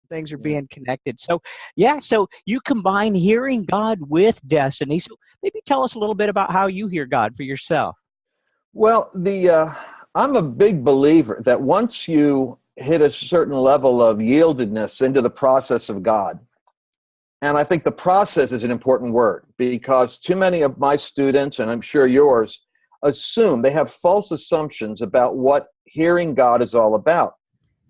things are Yeah. being connected. So, yeah, so you combine hearing God with destiny. So maybe tell us a little bit about how you hear God for yourself. Well, I'm a big believer that once you hit a certain level of yieldedness into the process of God, and I think the process is an important word because too many of my students, and I'm sure yours, assume they have false assumptions about what hearing God is all about.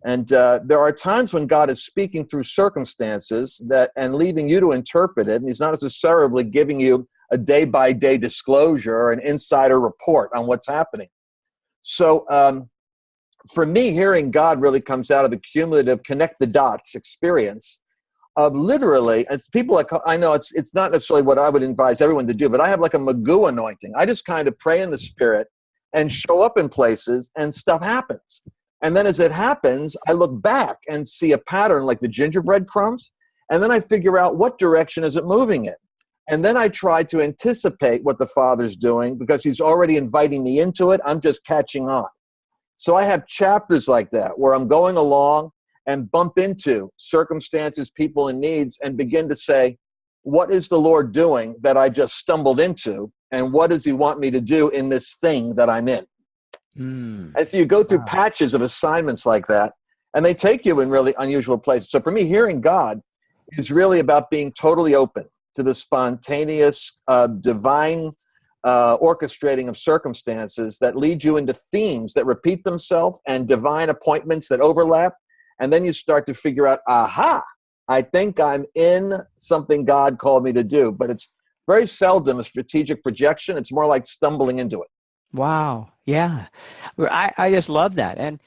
And there are times when God is speaking through circumstances that and leaving you to interpret it, and He's not necessarily giving you a day-by-day disclosure or an insider report on what's happening. So for me, hearing God really comes out of the cumulative connect the dots experience of literally, it's people like, I know it's not necessarily what I would advise everyone to do, but I have like a Magoo anointing. I just kind of pray in the spirit and show up in places and stuff happens. And then as it happens, I look back and see a pattern like the gingerbread crumbs. And then I figure out what direction is it moving in. And then I try to anticipate what the Father's doing because He's already inviting me into it. I'm just catching on. So I have chapters like that where I'm going along and bump into circumstances, people, and needs and begin to say, what is the Lord doing that I just stumbled into? And what does He want me to do in this thing that I'm in? Mm, And so you go through wow. patches of assignments like that, and they take you in really unusual places. So for me, hearing God is really about being totally open to the spontaneous, divine orchestrating of circumstances that lead you into themes that repeat themselves and divine appointments that overlap. And then you start to figure out, aha, I think I'm in something God called me to do. But it's very seldom a strategic projection. It's more like stumbling into it. Wow. Yeah. I just love that. And